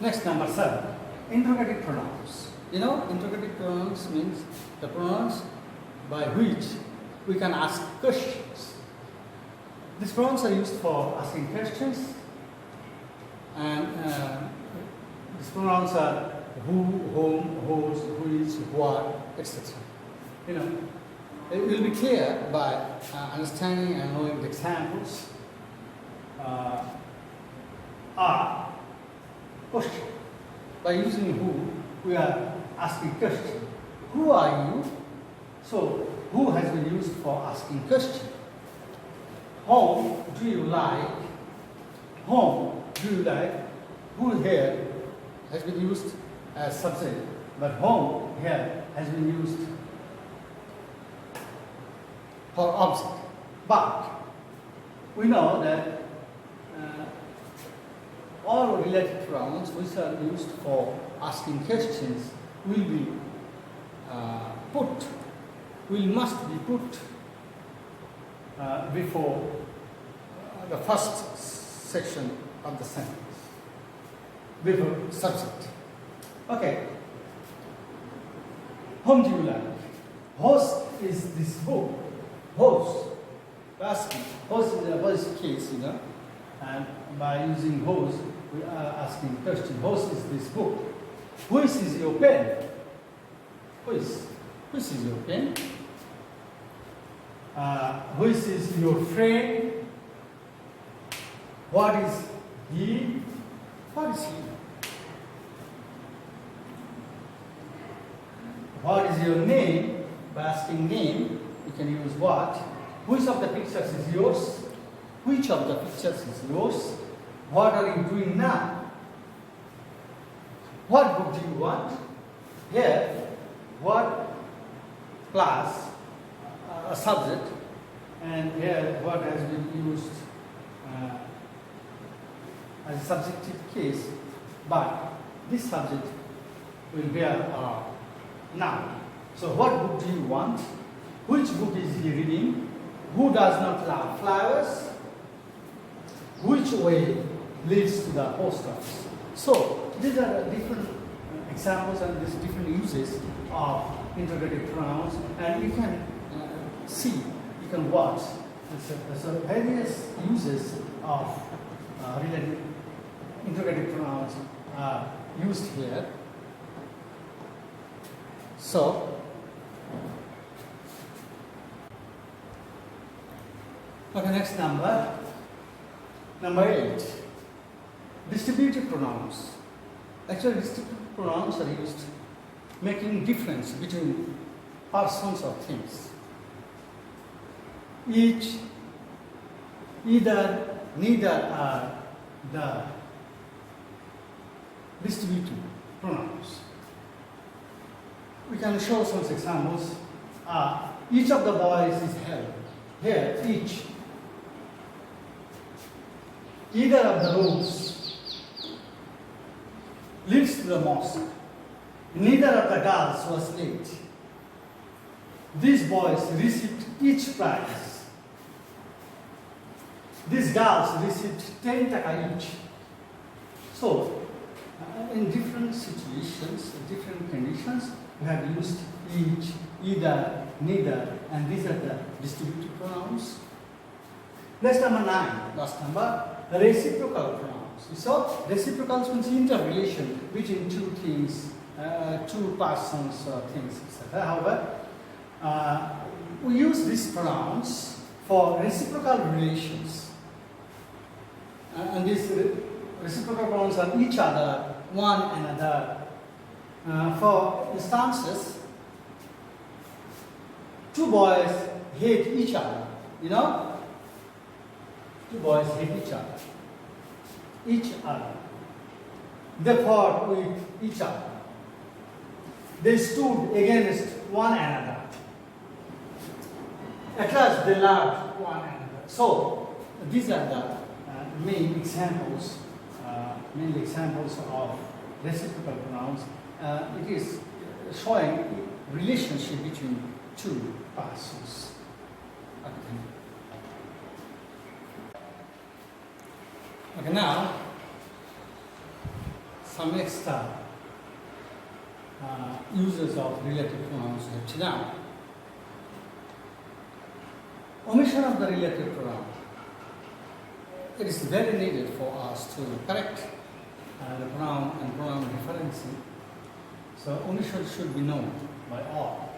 Next, number 7, interrogative pronouns. You know, interrogative pronouns means the pronouns by which we can ask questions. These pronouns are used for asking questions, and these pronouns are who, whom, whose, which, what, etc. You know, it will be clear by understanding and knowing the examples. Are question. By using who, we are asking question. Who are you? So, who has been used for asking question. Whom do you like? Whom do you like? Who here has been used as subject, but whom here has been used for object. But we know that all related pronouns which are used for asking questions must be put before the first section of the sentence, before subject. Okay. Whom do you like? Whose is this book? Whose. Asking. Whose is a voice case, you know, and by using whose, we are asking question. Whose is this book? Whose is your pen? Whose is your pen? Whose is your friend? What is he? What is he? What is your name? By asking name, you can use what. Which of the pictures is yours? Which of the pictures is yours? What are you doing now? What book do you want? Here, what class, a subject, and here what has been used as a subjective case, but this subject will bear noun. So what book do you want? Which book is he reading? Who does not love flowers? Which way leads to the post office? So these are different examples and these different uses of interrogative pronouns, and you can see, you can watch. So various uses of related interrogative pronouns are used here. So okay, next number 8, distributive pronouns. Actually, distributive pronouns are used making difference between persons or things. Each, either, neither are the distributive pronouns. We can show some examples. Each of the boys is held. Here, each. Either of the roads leads to the mosque. Neither of the girls was late. These boys received each prize. These girls received 10 taka each. So, in different situations, different conditions, we have used each, either, neither, and these are the distributive pronouns. Next, number 9, last number, reciprocal pronouns. So, reciprocals means interrelation between two things, two persons or things, etc. However, we use these pronouns for reciprocal relations. And these reciprocal pronouns are each other, one another. For instances, two boys hate each other, you know? Two boys hate each other. They fought with each other. They stood against one another. At last, they loved one another. So, these are the main examples of reciprocal pronouns. It is showing relationship between two persons. Okay, now some extra uses of relative pronouns left down. Omission of the relative pronoun. It is very needed for us to correct the pronoun and pronoun referencing. So omission should be known by all.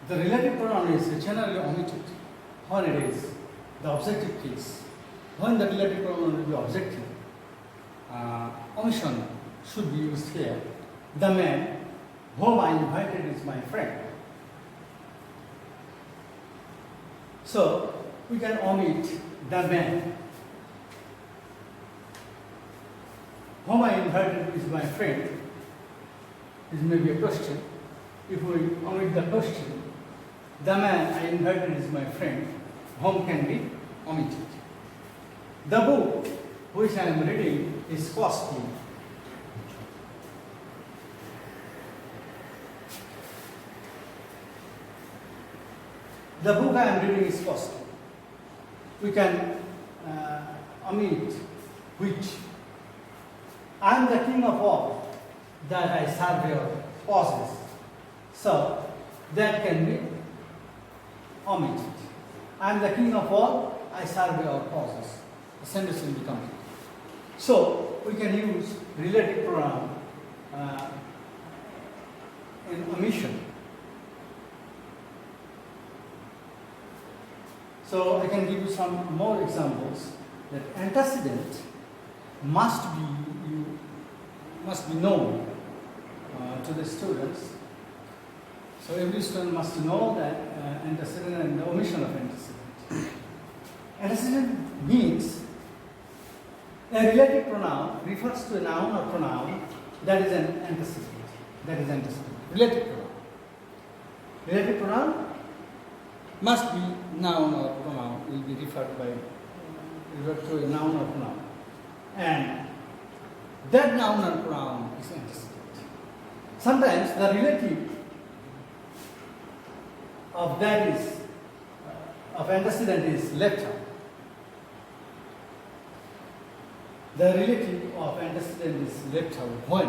The relative pronoun is generally omitted when it is the objective case. When the relative pronoun will be objective, omission should be used here. The man whom I invited is my friend. So we can omit the man whom I invited is my friend. This may be a question. If we omit the question, the man I invited is my friend, whom can be omitted. The book which I am reading is costly. The book I am reading is costly. We can omit which. I am the king of all that I serve your possess. So that can be omitted. I am the king of all, I serve your possess. The sentence will be complete. So we can use relative pronoun in omission. So I can give you some more examples that antecedent must be known to the students. So every student must know that antecedent and the omission of antecedent. Antecedent means a relative pronoun refers to a noun or pronoun that is an antecedent. That is antecedent. Relative pronoun. Relative pronoun must be noun or pronoun, will be referred to a noun or pronoun. And that noun or pronoun is antecedent. Sometimes the relative of that is of antecedent is left out. The relative of antecedent is left out when?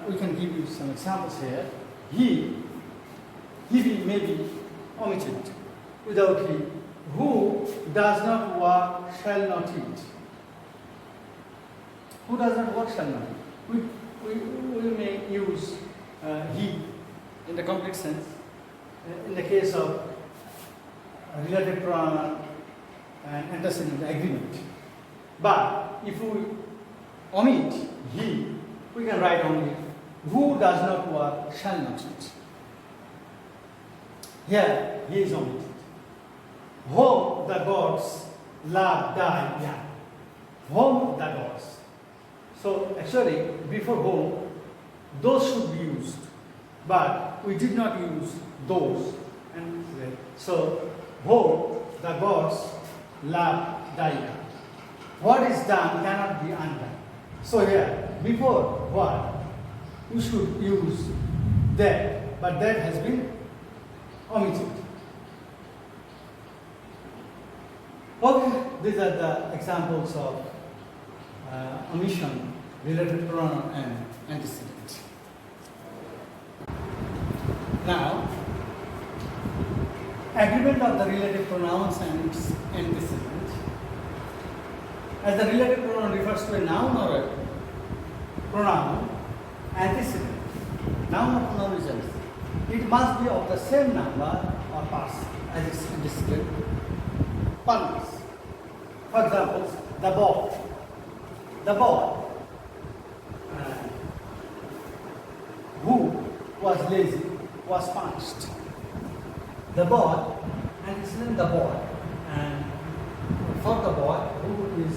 We can give you some examples here. He may be omitted without he. Who does not work shall not eat. Who does not work shall not eat. We may use he in the complete sense. In the case of relative pronoun and antecedent agreement. But if we omit he, we can write only who does not work shall not eat. Here he is omitted. Whom the gods love die young. Whom the gods. So actually before whom those should be used. But we did not use those. And so whom the gods love die young. What is done cannot be undone. So here before what we should use that, but that has been omitted. Okay, these are the examples of omission, relative pronoun, and antecedent. Now, agreement of the relative pronouns and its antecedent. As the relative pronoun refers to a noun or a pronoun, antecedent. Noun or pronoun is antecedent. It must be of the same number or parts as its antecedent. Parts. For example, the boy. The boy who was lazy was punished. The boy, antecedent the boy, and for the boy who is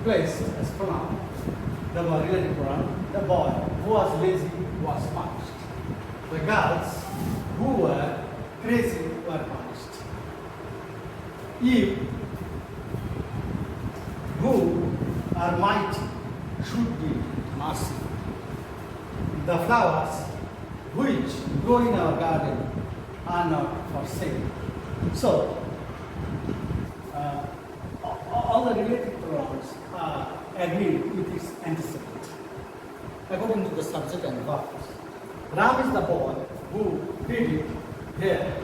placed as pronoun, the boy relative pronoun, the boy who was lazy was punished. The girls who were crazy were punished. If who are mighty should be merciful. The flowers which grow in our garden are not for sale. So, related pronouns are agreed with its antecedent according to the subject and verbs. Ram is the boy who did it here.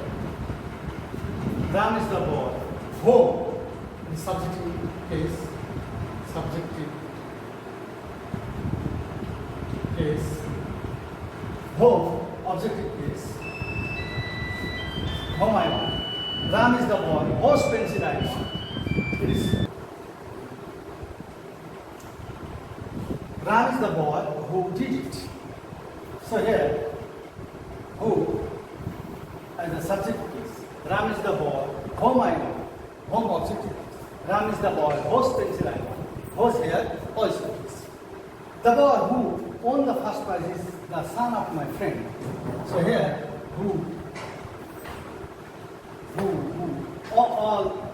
Ram is the boy. Home in subjective case. Subjective case. Home, objective case. Home I want. Ram is the boy. Horse pencil I want. It is. Ram is the boy who did it. So here, who as a subject case. Ram is the boy. Home I want. Home objective case. Ram is the boy. Horse pencil I want. Horse here, oyster case. The boy who won the first prize is the son of my friend. So here, who, all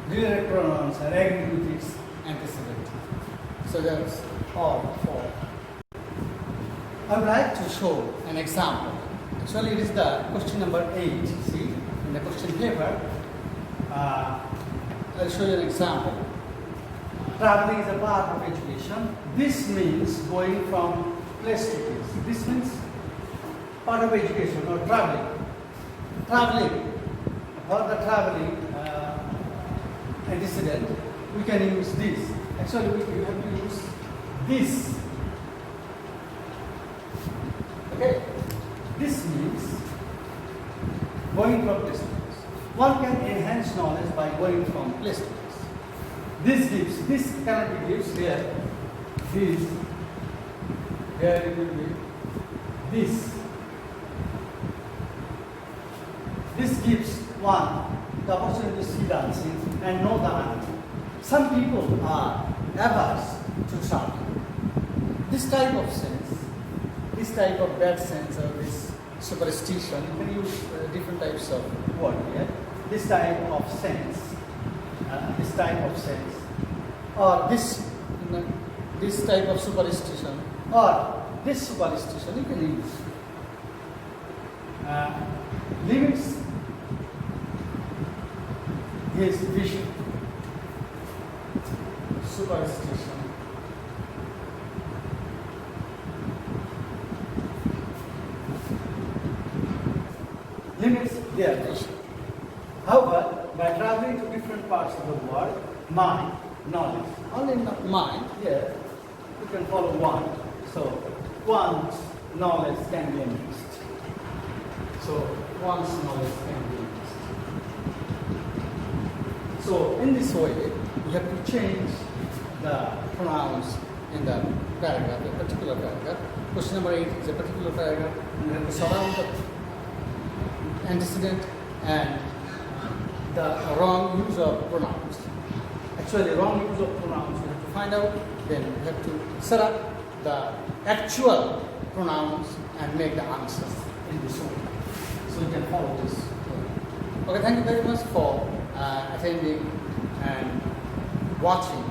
direct pronouns are agreed with its antecedent. So that's all four. I would like to show an example. Actually, it is the question number 8. See, in the question paper, I'll show you an example. Traveling is a part of education. This means going from place to place. This means part of education or traveling. Traveling. For the traveling antecedent, we can use this. Actually, we have to use this. Okay? This means going from place to place. One can enhance knowledge by going from place to place. This cannot be gives here. This. Here it will be this. This gives one the opportunity to see dancing and know the art. Some people are averse to travel. This type of sense, this type of bad sense or this superstition, you can use different types of word here. This type of sense, or this type of superstition, or this superstition you can use. Limits his vision. Superstition. Limits their vision. However, by traveling to different parts of the world, mind, knowledge, only mind, here, you can follow one. So, one's knowledge can be enhanced. So, one's knowledge can be enhanced. So, in this way, you have to change the pronouns in the paragraph, a particular paragraph. Question number 8 is a particular paragraph, and you have to surround the antecedent and the wrong use of pronouns. Actually, wrong use of pronouns you have to find out, then you have to set up the actual pronouns and make the answers in this way. So you can follow this. Okay, thank you very much for attending and watching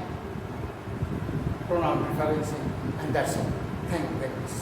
pronoun referencing, and that's all. Thank you very much.